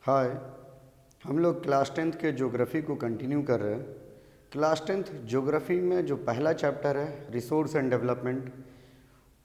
हाय। हम लोग class tenth के ज्योग्राफी को कंटिन्यू कर रहे हैं। क्लास टेंथ ज्योग्राफी में जो पहला चैप्टर है रिसोर्स एंड डेवलपमेंट,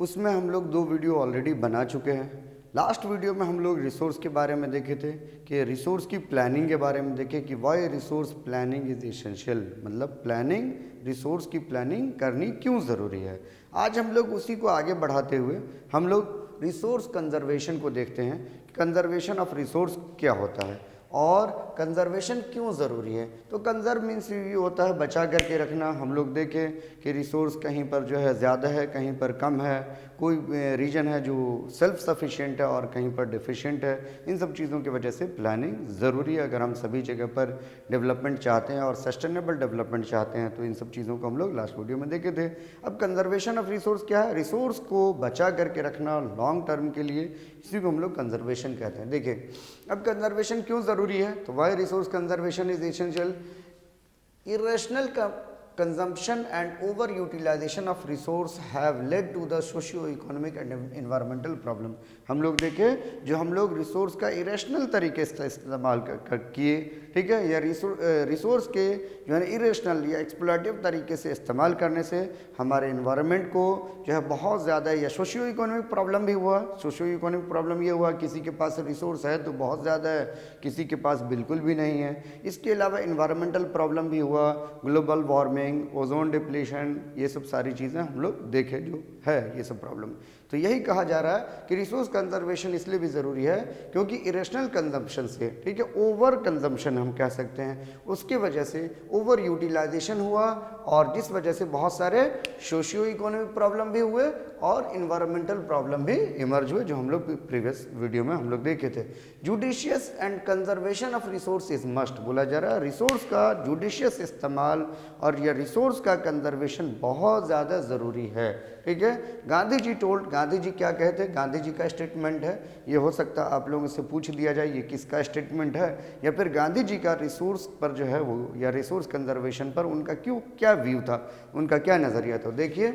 उसमें हम लोग 2 वीडियो ऑलरेडी बना चुके हैं। लास्ट वीडियो में हम लोग रिसोर्स के बारे में देखे थे कि रिसोर्स की प्लानिंग के बारे में देखे कि why resource planning is essential, मतलब प्लानिंग, रिसोर्स की प्लानिंग करनी क्यों ज़रूरी है। आज हम लोग उसी को आगे बढ़ाते हुए हम लोग रिसोर्स कंजर्वेशन को देखते हैं। कंजर्वेशन ऑफ रिसोर्स क्या होता है और कंजर्वेशन क्यों ज़रूरी है। तो कंजर्व मीन्स ये होता है बचा करके रखना। हम लोग देखें कि रिसोर्स कहीं पर जो है ज़्यादा है, कहीं पर कम है, कोई रीजन है जो सेल्फ सफिशिएंट है और कहीं पर डिफिशिएंट है। इन सब चीज़ों की वजह से प्लानिंग ज़रूरी है अगर हम सभी जगह पर डेवलपमेंट चाहते हैं और सस्टेनेबल डेवलपमेंट चाहते हैं। तो इन सब चीज़ों को हम लोग लास्ट वीडियो में देखे थे। अब कंजर्वेशन ऑफ रिसोर्स क्या है? रिसोर्स को बचा करके रखना लॉन्ग टर्म के लिए, इसी को हम लोग कंजर्वेशन कहते हैं। देखिए अब कंजर्वेशन क्यों ज़रूरी है, तो why resource conservation is essential. Irrational consumption and over utilization of resource have led to the socio economic and environmental problem। हम लोग देखें जो हम लोग रिसोर्स का इरेशनल तरीके से इस्तेमाल किए, ठीक है, या रिसोर्स के जो है इरेशनल या एक्सप्लॉइटिव तरीके से इस्तेमाल करने से हमारे इन्वायरमेंट को जो है बहुत ज़्यादा या सोशियो इकोनॉमिक प्रॉब्लम भी हुआ। सोशियो इकोनॉमिक प्रॉब्लम ये हुआ किसी के पास रिसोर्स है तो बहुत ज़्यादा है, किसी के पास बिल्कुल भी नहीं है। इसके अलावा इन्वायरमेंटल प्रॉब्लम भी हुआ, ग्लोबल वार्मिंग, ओजोन डिप्लीशन, ये सब सारी चीज़ें हम लोग देखें जो है ये सब प्रॉब्लम। तो यही कहा जा रहा है कि रिसोर्स कंजर्वेशन इसलिए भी ज़रूरी है क्योंकि इरेशनल कंजम्पशन से, ठीक है, ओवर कंजम्पशन हम कह सकते हैं, उसके वजह से ओवर यूटिलाइजेशन हुआ और जिस वजह से बहुत सारे सोशियो इकोनॉमिक प्रॉब्लम भी हुए और इन्वायरमेंटल प्रॉब्लम भी इमर्ज हुए, जो हम लोग प्रीवियस वीडियो में हम लोग देखे थे। Judicious and conservation of resource is must, बोला जा रहा है रिसोर्स का जुडिशियस इस्तेमाल और यह रिसोर्स का कंजर्वेशन बहुत ज़्यादा ज़रूरी है, ठीक है। गांधी जी टोल्ड, गांधी जी क्या कहते हैं, गांधी जी का स्टेटमेंट है। ये हो सकता है आप लोगों से पूछ दिया जाए ये किसका स्टेटमेंट है, या फिर गांधी जी का रिसोर्स पर जो है वो या रिसोर्स कंजर्वेशन पर उनका क्या व्यू था, उनका क्या नज़रिया था। देखिए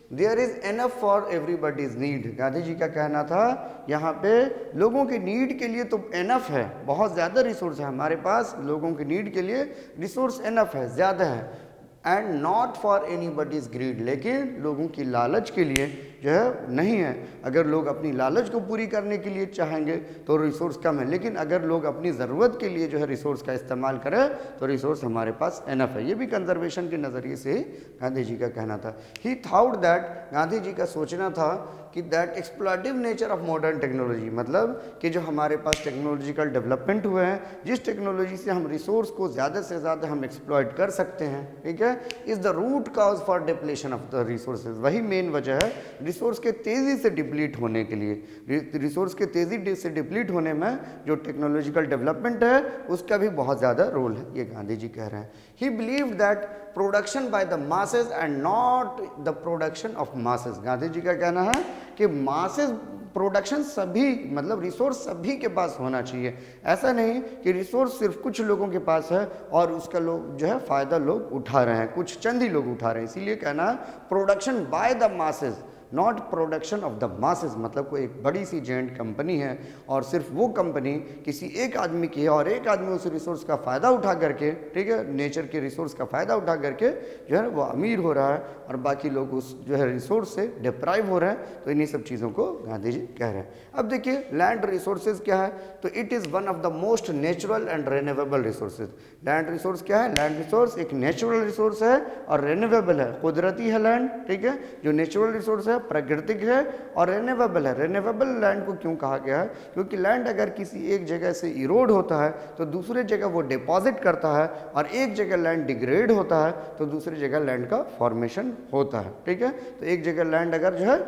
there is enough for everybody's need, Gandhi ji का कहना था यहाँ पे लोगों की नीड के लिए तो एनफ है, बहुत ज़्यादा रिसोर्स है हमारे पास, लोगों की नीड के लिए रिसोर्स एनफ है, ज़्यादा है। And not for anybody's greed, लेकिन लोगों की लालच के लिए जो है नहीं है। अगर लोग अपनी लालच को पूरी करने के लिए चाहेंगे तो रिसोर्स कम है, लेकिन अगर लोग अपनी ज़रूरत के लिए जो है रिसोर्स का इस्तेमाल करें तो रिसोर्स हमारे पास एनफ है। ये भी कंजर्वेशन के नज़रिए से गांधी जी का कहना था। He thought that, Gandhi ji का सोचना था कि that exploitative nature of modern technology, मतलब कि जो हमारे पास टेक्नोलॉजिकल डेवलपमेंट हुए हैं, जिस टेक्नोलॉजी से हम रिसोर्स को ज़्यादा से ज़्यादा हम एक्सप्लॉइट कर सकते हैं, ठीक है, is the root cause for depletion of the resources, वही मेन वजह है रिसोर्स के तेज़ी से डिप्लीट होने के लिए। रिसोर्स के तेज़ी से डिप्लीट होने में जो टेक्नोलॉजिकल डेवलपमेंट है उसका भी बहुत ज़्यादा रोल है, ये गांधी जी कह रहे हैं। He believe that production by the masses and not the production of masses, Gandhi ji का कहना है कि मासेज प्रोडक्शन सभी, मतलब रिसोर्स सभी के पास होना चाहिए। ऐसा नहीं कि रिसोर्स सिर्फ कुछ लोगों के पास है और उसका लोग जो है फ़ायदा लोग उठा रहे हैं, कुछ चंद ही लोग उठा रहे हैं। इसीलिए कहना है production by the masses not production of the masses, मतलब कोई एक बड़ी सी जेंट कंपनी है और सिर्फ वो कंपनी किसी एक आदमी की है और एक आदमी उस रिसोर्स का फ़ायदा उठा करके, ठीक है, नेचर के रिसोर्स का फ़ायदा उठा करके जो है वो अमीर हो रहा है और बाकी लोग उस जो है रिसोर्स से डिप्राइव हो रहे हैं। तो इन्हीं सब चीज़ों को गांधी जी कह रहे हैं। अब देखिए लैंड रिसोर्सेज क्या है, तो it is one of the most natural and renewable resources. Land resource क्या है? लैंड रिसोर्स एक नेचुरल रिसोर्स है और रेन्यूएबल है, कुदरती है लैंड, ठीक है। जो नेचुरल रिसोर्स है प्राकृतिक है और रेन्यूएबल है। रेन्यूएबल लैंड को क्यों कहा गया है? क्योंकि लैंड अगर किसी एक जगह से इरोड होता है तो दूसरे जगह वो डिपॉजिट करता है और एक जगह लैंड डिग्रेड होता है तो दूसरी जगह लैंड का फॉर्मेशन होता है, ठीक है। तो एक जगह लैंड अगर जो है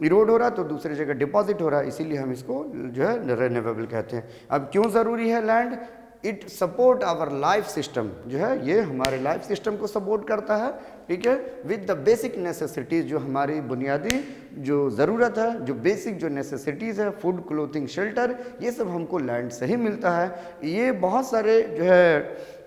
इरोड हो रहा है तो दूसरी जगह डिपॉजिट हो रहा है, इसीलिए हम इसको जो है रेन्यूएबल कहते हैं। अब क्यों ज़रूरी है land? It support our life system, जो है ये हमारे लाइफ सिस्टम को सपोर्ट करता है, ठीक है, विद द बेसिक नेसेसिटीज़, जो हमारी बुनियादी जो ज़रूरत है, जो बेसिक जो नेसेसिटीज़ है, फूड, क्लोथिंग, शेल्टर, ये सब हमको लैंड से ही मिलता है। ये बहुत सारे जो है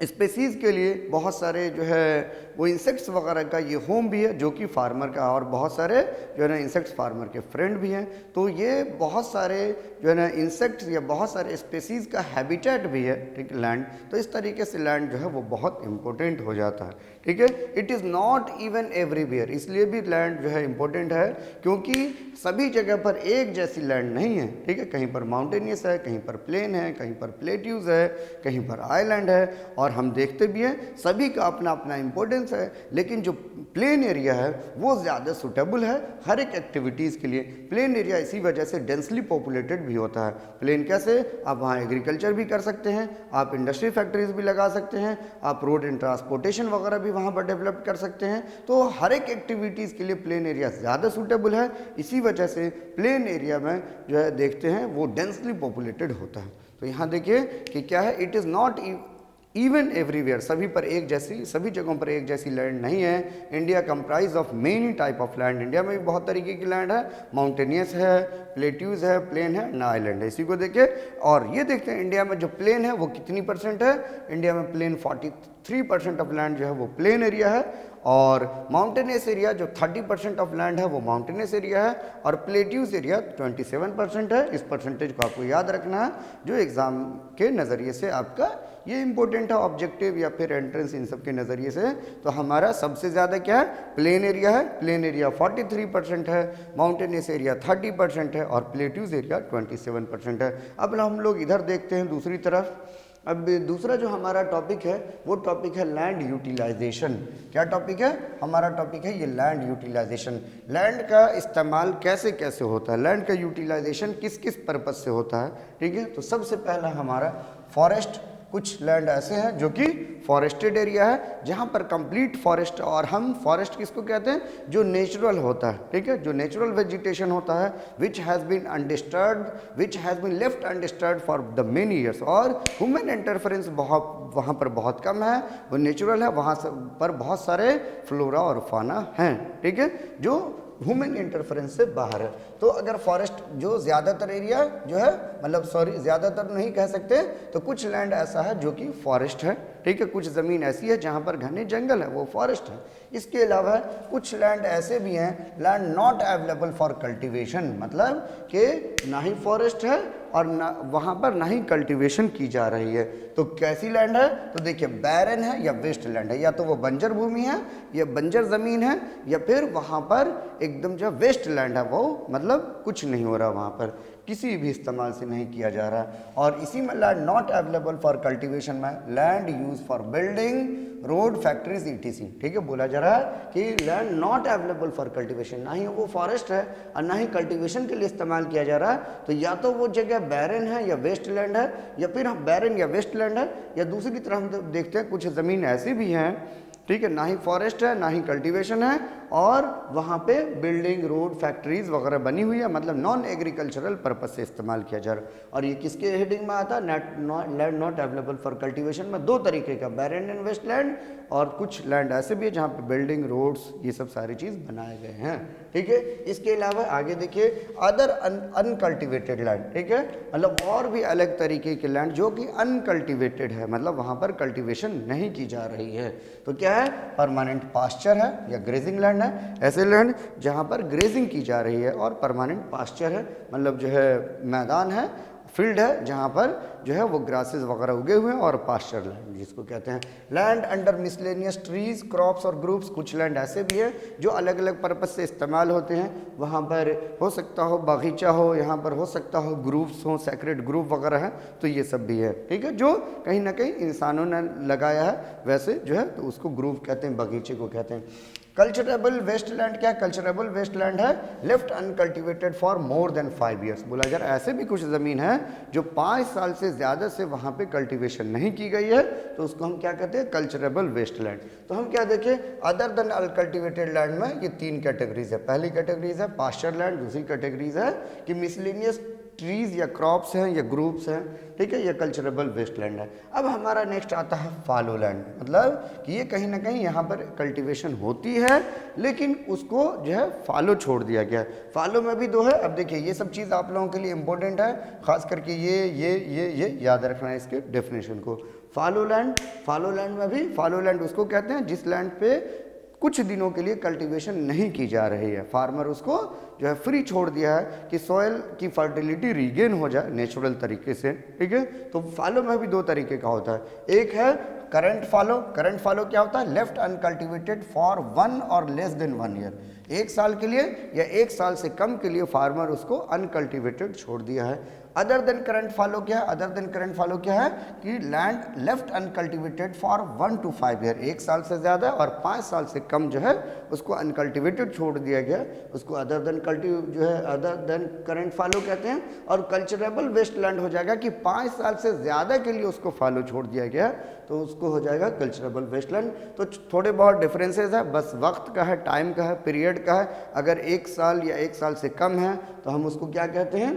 स्पेसीज़ के लिए, बहुत सारे जो है वो इंसेक्ट्स वगैरह का ये होम भी है, जो कि फार्मर का, और बहुत सारे जो है ना इंसेक्ट्स फार्मर के फ्रेंड भी हैं। तो ये बहुत सारे जो है ना इंसेक्ट्स या बहुत सारे स्पेसीज़ का हैबिटेट भी है, ठीक है, लैंड। तो इस तरीके से लैंड जो है वो बहुत इंपॉर्टेंट हो जाता है, ठीक है। It is not even everywhere, इसलिए भी लैंड जो है इंपॉर्टेंट है, क्योंकि सभी जगह पर एक जैसी लैंड नहीं है, ठीक है। कहीं पर माउंटेनियस है, कहीं पर प्लेन है, कहीं पर प्लेट्यूज है, कहीं पर आइलैंड है, और हम देखते भी हैं सभी का अपना अपना इंपॉर्टेंस है। लेकिन जो प्लेन एरिया है वो ज़्यादा सूटेबल है हर एक एक्टिविटीज़ के लिए। प्लेन एरिया इसी वजह से डेंसली पॉपुलेटेड भी होता है। प्लेन कैसे, आप वहाँ एग्रीकल्चर भी कर सकते हैं, आप इंडस्ट्री फैक्ट्रीज भी लगा सकते हैं, आप रोड एंड ट्रांसपोर्टेशन वगैरह भी वहाँ पर डेवलप कर सकते हैं। तो हर एक एक्टिविटीज़ के लिए प्लेन एरिया ज़्यादा सूटेबल है। इसी वजह से प्लेन एरिया में जो है देखते हैं वो डेंसली पॉपुलेटेड होता है। तो यहाँ देखिए कि क्या है, it is not even everywhere, सभी पर एक जैसी, सभी जगहों पर एक जैसी लैंड नहीं है। India comprise of many type of land, India में भी बहुत तरीके की लैंड है, माउंटेनियस है, प्लेट्यूज है, प्लेन है, ना आइलैंड है। इसी को देखिए, और ये देखते हैं इंडिया में जो प्लेन है वो कितनी परसेंट है। इंडिया में प्लेन 43% ऑफ लैंड जो है वो प्लेन एरिया है, और माउंटेनियस एरिया जो 30% ऑफ लैंड है वो माउंटेनियस एरिया है, और प्लेट्यूज एरिया 27% है। इस परसेंटेज को आपको याद रखना है, जो एग्जाम के नज़रिए से आपका ये इंपॉर्टेंट है, ऑब्जेक्टिव या फिर एंट्रेंस, इन सब के नज़रिए से। तो हमारा सबसे ज़्यादा क्या है, प्लेन एरिया है। प्लेन एरिया 43% है, माउंटेनियस एरिया 30% है, और प्लेट्यूज एरिया 27% है। अब हम लोग इधर देखते हैं दूसरी तरफ। अब दूसरा जो हमारा टॉपिक है वो टॉपिक है लैंड यूटिलाइजेशन। क्या टॉपिक है हमारा? टॉपिक है ये लैंड यूटिलाइजेशन। लैंड का इस्तेमाल कैसे कैसे होता है, लैंड का यूटिलाइजेशन किस किस पर्पज से होता है, ठीक है। तो सबसे पहला हमारा फॉरेस्ट, कुछ लैंड ऐसे हैं जो कि फॉरेस्टेड एरिया है, जहाँ पर कंप्लीट फॉरेस्ट, और हम फॉरेस्ट किसको कहते हैं, जो नेचुरल होता है, ठीक है, जो नेचुरल वेजिटेशन होता है, which has been undisturbed, which has been left undisturbed for the many years, और ह्यूमन इंटरफेरेंस बहुत वहाँ पर बहुत कम है, वो नेचुरल है, वहाँ पर बहुत सारे फ्लोरा और फाना हैं, ठीक है, जो ह्यूमन इंटरफेरेंस से बाहर है। तो अगर फॉरेस्ट जो ज़्यादातर एरिया जो है, मतलब सॉरी ज़्यादातर नहीं कह सकते, तो कुछ लैंड ऐसा है जो कि फॉरेस्ट है, ठीक है, कुछ ज़मीन ऐसी है जहाँ पर घने जंगल है, वो फॉरेस्ट है। इसके अलावा कुछ लैंड ऐसे भी हैं, land not available for cultivation, मतलब कि ना ही फॉरेस्ट है और ना वहाँ पर ना ही कल्टीवेशन की जा रही है। तो कैसी लैंड है? तो देखिए बैरन है या वेस्ट लैंड है, या तो वो बंजर भूमि है या बंजर ज़मीन है, या फिर वहाँ पर एकदम जो वेस्ट लैंड है, वो मतलब कुछ नहीं हो रहा, वहाँ पर किसी भी इस्तेमाल से नहीं किया जा रहा। और इसी में land not available for cultivation में land use for building, road, factories, ETC, ठीक है, बोला जा रहा है कि land not available for cultivation, ना ही वो फॉरेस्ट है और ना ही कल्टीवेशन के लिए इस्तेमाल किया जा रहा है। तो या तो वो जगह बैरन है या वेस्ट लैंड है, या फिर हम बैरन या वेस्ट लैंड है, या दूसरी तरफ हम देखते हैं कुछ ज़मीन ऐसी भी हैं, ठीक है, ना ही फॉरेस्ट है ना ही कल्टीवेशन है, और वहाँ पे बिल्डिंग, रोड, फैक्ट्रीज वगैरह बनी हुई है, मतलब नॉन एग्रीकल्चरल पर्पस से इस्तेमाल किया जा रहा है। और ये किसके हेडिंग में आता है? Land not available for cultivation में दो तरीके का, बैरन एंड वेस्ट लैंड, और कुछ लैंड ऐसे भी है जहाँ पे बिल्डिंग, रोड्स, ये सब सारी चीज़ बनाए गए हैं, ठीक है। इसके अलावा आगे देखिए अदर अनकल्टिवेटेड लैंड, ठीक है, मतलब और भी अलग तरीके के लैंड जो कि अनकल्टिवेटेड है, मतलब वहाँ पर कल्टीवेशन नहीं की जा रही है। तो क्या है? परमानेंट पास्चर है या ग्रेजिंग लैंड है, ऐसे लैंड जहाँ पर ग्रेजिंग की जा रही है, और परमानेंट पास्चर है, मतलब जो है मैदान है, फील्ड है, जहाँ पर जो है वो ग्रासेस वगैरह उगे हुए हैं, और पास्चर लैंड जिसको कहते हैं। Land under miscellaneous trees, crops और ग्रुप्स, कुछ लैंड ऐसे भी है जो अलग अलग पर्पज से इस्तेमाल होते हैं। वहाँ पर हो सकता हो बागीचा हो, यहाँ पर हो सकता हो ग्रुप्स हो, सेक्रेट ग्रुप वगैरह है, तो ये सब भी है, ठीक है, जो कहीं ना कहीं इंसानों ने लगाया है वैसे जो है, तो उसको ग्रुप कहते हैं, बगीचे को कहते हैं। कल्चरेबल वेस्टलैंड क्या? कल्चरेबल वेस्टलैंड है left uncultivated for more than 5 years. बोला जा रहा है ऐसे भी कुछ ज़मीन है जो 5 साल से ज़्यादा से वहाँ पे कल्टीवेशन नहीं की गई है, तो उसको हम क्या कहते हैं? Culturable wasteland. तो हम क्या देखें, अदर देन अनकल्टिवेटेड लैंड में ये 3 कैटेगरीज है। पहली कैटेगरीज है पास्चर लैंड, दूसरी कैटेगरीज है कि मिसलेनियस ट्रीज या क्रॉप्स हैं या ग्रुप्स हैं, ठीक है, या कल्चरेबल वेस्टलैंड है। अब हमारा नेक्स्ट आता है फॉलो लैंड, मतलब कि ये कहीं ना कहीं यहाँ पर कल्टीवेशन होती है लेकिन उसको जो है फॉलो छोड़ दिया गया है। फॉलो में भी दो है। अब देखिए ये सब चीज़ आप लोगों के लिए इंपॉर्टेंट है, खास करके ये याद रखना है इसके डेफिनेशन को। फॉलो लैंड में भी, फॉलो लैंड उसको कहते हैं जिस लैंड पे कुछ दिनों के लिए कल्टीवेशन नहीं की जा रही है, फार्मर उसको जो है फ्री छोड़ दिया है कि सॉइल की फर्टिलिटी रीगेन हो जाए नेचुरल तरीके से, ठीक है। तो फॉलो में भी दो तरीके का होता है। एक है करंट फॉलो क्या होता है, लेफ्ट अनकल्टिवेटेड फॉर 1 और लेस देन 1 ईयर, 1 साल के लिए या 1 साल से कम के लिए फार्मर उसको अनकल्टिवेटेड छोड़ दिया है। अदर देन करंट फॉलो क्या है, अदर देन करंट फॉलो क्या है कि land left uncultivated for 1 to 5 year, 1 साल से ज़्यादा और 5 साल से कम जो है उसको अनकल्टिवेटेड छोड़ दिया गया, उसको अदर देन करंट फॉलो कहते हैं। और कल्चरेबल वेस्ट लैंड हो जाएगा कि 5 साल से ज़्यादा के लिए उसको फॉलो छोड़ दिया गया तो उसको हो जाएगा कल्चरेबल वेस्ट लैंड। तो थोड़े बहुत डिफरेंसेस है, बस वक्त का है, टाइम का है, पीरियड का है। अगर 1 साल या 1 साल से कम है तो हम उसको क्या कहते हैं,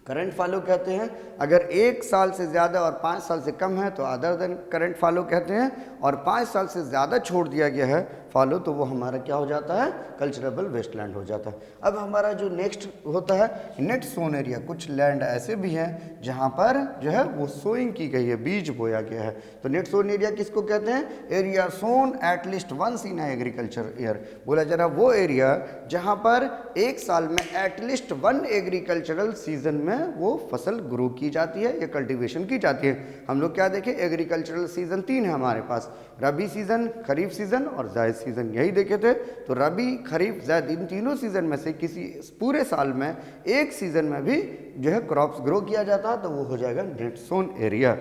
करंट फॉलो कहते हैं। अगर 1 साल से ज़्यादा और 5 साल से कम है तो अदर देन करंट फॉलो कहते हैं। और 5 साल से ज़्यादा छोड़ दिया गया है फॉलो तो वो हमारा क्या हो जाता है, कल्चरेबल वेस्टलैंड हो जाता है। अब हमारा जो नेक्स्ट होता है नेट सोन एरिया, कुछ लैंड ऐसे भी हैं जहाँ पर जो है वो सोइंग की गई है, बीज बोया गया है। तो नेट सोन एरिया किसको कहते हैं, area sown at least once in agriculture year. बोला जा रहा वो एरिया जहाँ पर 1 साल में एटलीस्ट 1 एग्रीकल्चरल सीजन में वो फसल ग्रो की जाती है या कल्टीवेशन की जाती है। हम लोग क्या देखें, एग्रीकल्चरल सीजन 3 है हमारे पास, रबी सीजन, खरीफ सीजन और जायद सीजन, यही देखे थे। तो रबी, खरीफ, जायद, इन तीनों सीजन में से किसी पूरे साल में एक सीजन में भी जो है क्रॉप्स ग्रो किया जाता है तो वो हो जाएगा नेट सोन एरिया,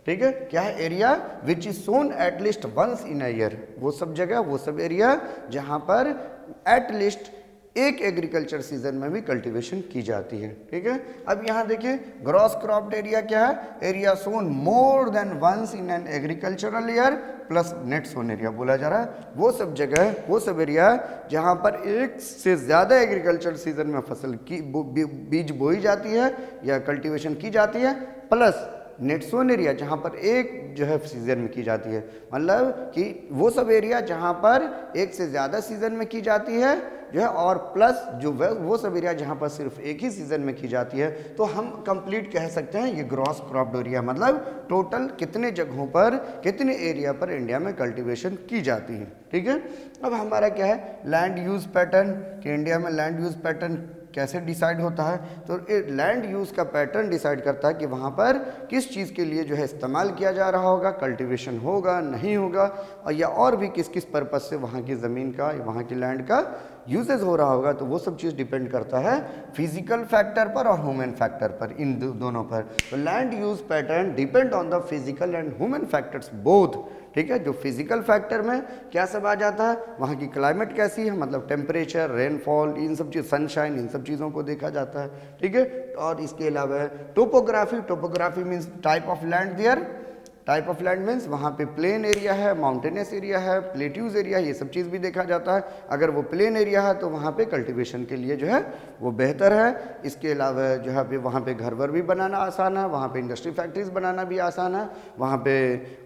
ठीक है। क्या है, area which is sown at least once in a year, वो सब जगह, वो सब एरिया जहाँ पर एटलीस्ट एक एग्रीकल्चर सीजन में भी कल्टीवेशन की जाती है, ठीक है। अब यहाँ देखिए ग्रॉस क्रॉप्ड एरिया क्या है, area sown more than once in an agricultural year plus net sown area. बोला जा रहा है वो सब जगह, वो सब एरिया जहाँ पर 1 से ज़्यादा एग्रीकल्चर सीजन में फसल की बीज बोई जाती है या कल्टीवेशन की जाती है, प्लस नेट सोन एरिया जहाँ पर एक जो है सीजन में की जाती है। मतलब कि वो सब एरिया जहाँ पर 1 से ज़्यादा सीजन में की जाती है जो है, और प्लस जो वो सब एरिया जहाँ पर सिर्फ एक ही सीजन में की जाती है। तो हम कंप्लीट कह सकते हैं ये ग्रॉस क्रॉप्ड एरिया, मतलब टोटल कितने जगहों पर, कितने एरिया पर इंडिया में कल्टीवेशन की जाती है, ठीक है। अब हमारा क्या है, लैंड यूज़ पैटर्न, कि इंडिया में लैंड यूज़ पैटर्न कैसे डिसाइड होता है। तो लैंड यूज़ का पैटर्न डिसाइड करता है कि वहाँ पर किस चीज़ के लिए जो है इस्तेमाल किया जा रहा होगा, कल्टीवेशन होगा नहीं होगा, और या और भी किस किस पर्पज़ से वहाँ की ज़मीन का, वहाँ की लैंड का यूजेज हो रहा होगा। तो वो सब चीज़ डिपेंड करता है फिजिकल फैक्टर पर और ह्यूमन फैक्टर पर, इन दोनों पर। तो land use pattern depend on the physical and human factors both, ठीक है। जो फिजिकल फैक्टर में क्या सब आ जाता है, वहाँ की क्लाइमेट कैसी है, मतलब टेम्परेचर, रेनफॉल, इन सब चीज़, सनशाइन, इन सब चीज़ों को देखा जाता है, ठीक है। और इसके अलावा topography means type of land there, type of land means वहाँ पे प्लेन एरिया है, माउंटेनस एरिया है, प्लेट्यूज एरिया, ये सब चीज़ भी देखा जाता है। अगर वो प्लेन एरिया है तो वहाँ पे कल्टीवेशन के लिए जो है वो बेहतर है। इसके अलावा जो है वहाँ पे घर वर भी बनाना आसान है, वहाँ पे इंडस्ट्री फैक्ट्रीज बनाना भी आसान है, वहाँ पे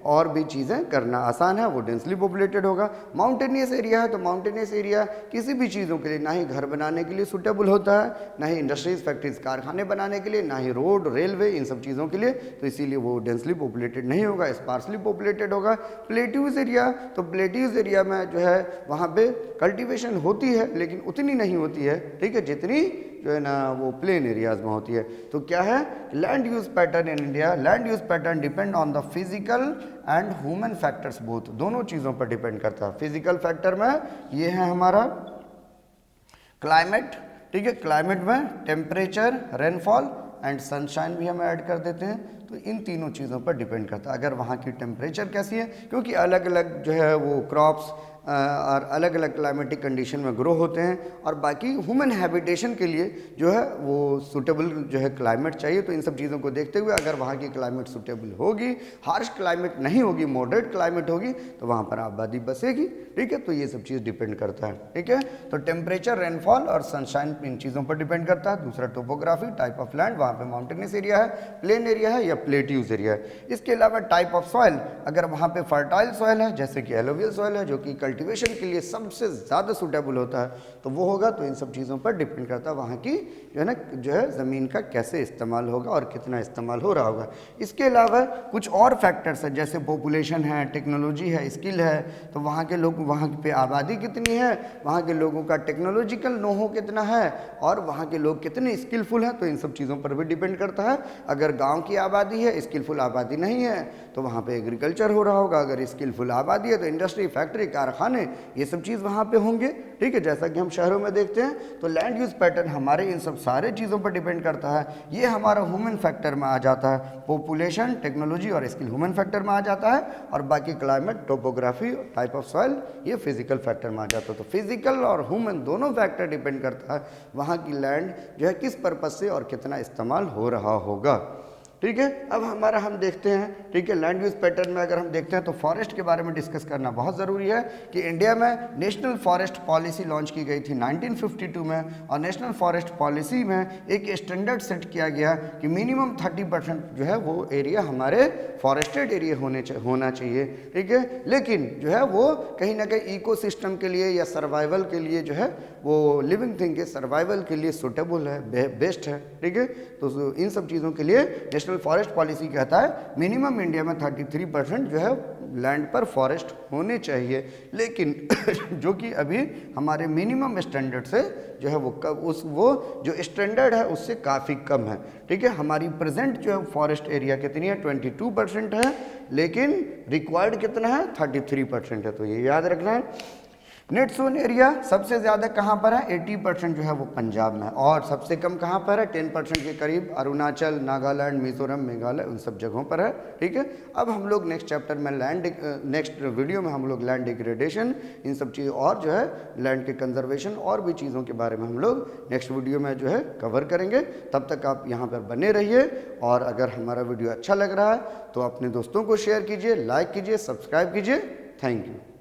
और भी चीज़ें करना आसान है, वो डेंसली पॉपुलेटेड होगा। माउंटेनियस एरिया है तो माउंटेनियस एरिया किसी भी चीज़ों के लिए ना ही घर बनाने के लिए सूटेबल होता है, ना ही इंडस्ट्रीज फैक्ट्रीज कारखाने बनाने के लिए, ना ही रोड रेलवे, इन सब चीज़ों के लिए, तो इसीलिए वो डेंसली पॉपुलेटेड नहीं होगा, स्पार्सली पॉपुलेटेड होगा। प्लेट्यूज एरिया, तो प्लेट्यूज एरिया में जो है वहाँ पे कल्टीवेशन होती है लेकिन उतनी नहीं होती है, ठीक है, जितनी जो है ना वो प्लेन एरियाज में होती है। तो क्या है, land use pattern in India, land use pattern depend on the physical and human factors both, दोनों चीज़ों पर डिपेंड करता है। फिजिकल फैक्टर में ये है हमारा क्लाइमेट, ठीक है, क्लाइमेट में टेम्परेचर, रेनफॉल एंड सनशाइन भी हम ऐड कर देते हैं। तो इन तीनों चीज़ों पर डिपेंड करता है। अगर वहाँ की टेम्परेचर कैसी है, क्योंकि अलग अलग जो है वो क्रॉप्स और अलग अलग क्लाइमेटिक कंडीशन में ग्रो होते हैं, और बाकी ह्यूमन हैबिटेशन के लिए जो है वो सूटेबल जो है क्लाइमेट चाहिए। तो इन सब चीज़ों को देखते हुए अगर वहाँ की क्लाइमेट सूटेबल होगी, हार्श क्लाइमेट नहीं होगी, मॉडरेट क्लाइमेट होगी, तो वहाँ पर आबादी बसेगी। ठीक है, तो ये सब चीज़ डिपेंड करता है। ठीक है, तो टेम्परेचर, रेनफॉल और सनशाइन इन चीज़ों पर डिपेंड करता है। दूसरा टोपोग्राफी, टाइप ऑफ लैंड, वहाँ पे माउंटेनियस एरिया है, प्लेन एरिया है या प्लेट्यूज एरिया है। इसके अलावा टाइप ऑफ सॉइल, अगर वहाँ पे फर्टाइल सॉइल है जैसे कि एलोवियल सॉइल है जो कि कल्टीवेशन के लिए सबसे ज़्यादा सूटेबल होता है, तो वो होगा। तो इन सब चीज़ों पर डिपेंड करता है वहाँ की जो है ना जो है ज़मीन का कैसे इस्तेमाल होगा और कितना इस्तेमाल हो रहा होगा। इसके अलावा कुछ और फैक्टर्स हैं जैसे पॉपुलेशन है, टेक्नोलॉजी है, स्किल है, तो वहाँ के लोग, वहाँ पे आबादी कितनी है, वहाँ के लोगों का टेक्नोलॉजिकल नोहो कितना है और वहाँ के लोग कितने स्किलफुल हैं, तो इन सब चीज़ों पर भी डिपेंड करता है। अगर गांव की आबादी है, स्किलफुल आबादी नहीं है, तो वहाँ पे एग्रीकल्चर हो रहा होगा। अगर स्किलफुल आबादी है तो इंडस्ट्री, फैक्ट्री, कारखाने, ये सब चीज़ वहाँ पे होंगे। ठीक है, जैसा कि हम शहरों में देखते हैं। तो लैंड यूज़ पैटर्न हमारे इन सब सारे चीज़ों पर डिपेंड करता है। ये हमारा ह्यूमन फैक्टर में आ जाता है, पॉपुलेशन, टेक्नोलॉजी और स्किल ह्यूमन फैक्टर में आ जाता है, और बाकी climate, topography, type of soil, ये फिजिकल फैक्टर में आ जाता है। तो फिजिकल और ह्यूमन दोनों फैक्टर डिपेंड करता है वहाँ की लैंड जो है किस पर्पज से और कितना इस्तेमाल हो रहा होगा। ठीक है, अब हम देखते हैं। ठीक है, लैंड यूज पैटर्न में अगर हम देखते हैं तो फॉरेस्ट के बारे में डिस्कस करना बहुत ज़रूरी है कि इंडिया में नेशनल फॉरेस्ट पॉलिसी लॉन्च की गई थी 1952 में, और नेशनल फॉरेस्ट पॉलिसी में एक स्टैंडर्ड सेट किया गया कि मिनिमम 30% जो है वो एरिया हमारे फॉरेस्टेड एरिया होना चाहिए। ठीक है, लेकिन जो है वो कहीं ना कहीं इकोसिस्टम के लिए या सर्वाइवल के लिए जो है वो लिविंग थिंग के सर्वाइवल के लिए सूटेबल है, बेस्ट है। ठीक है, तो इन सब चीज़ों के लिए नेशनल फॉरेस्ट पॉलिसी कहता है मिनिमम इंडिया में 33% जो है लैंड पर फॉरेस्ट होने चाहिए। लेकिन जो कि अभी हमारे मिनिमम स्टैंडर्ड से जो है वो जो स्टैंडर्ड है उससे काफ़ी कम है। ठीक है, हमारी प्रेजेंट जो है फॉरेस्ट एरिया कितनी है, 22% है, लेकिन रिक्वायर्ड कितना है, 33% है। तो ये याद रखना है। नेट सोन एरिया सबसे ज़्यादा कहाँ पर है, 80% जो है वो पंजाब में है, और सबसे कम कहाँ पर है, 10% के करीब अरुणाचल, नागालैंड, मिजोरम, मेघालय, उन सब जगहों पर है। ठीक है, अब हम लोग नेक्स्ट चैप्टर में नेक्स्ट वीडियो में हम लोग लैंड डिग्रेडेशन, इन सब चीज़ और जो है लैंड के कंजर्वेशन और भी चीज़ों के बारे में हम लोग नेक्स्ट वीडियो में जो है कवर करेंगे। तब तक आप यहाँ पर बने रहिए, और अगर हमारा वीडियो अच्छा लग रहा है तो अपने दोस्तों को शेयर कीजिए, लाइक कीजिए, सब्सक्राइब कीजिए। Thank you.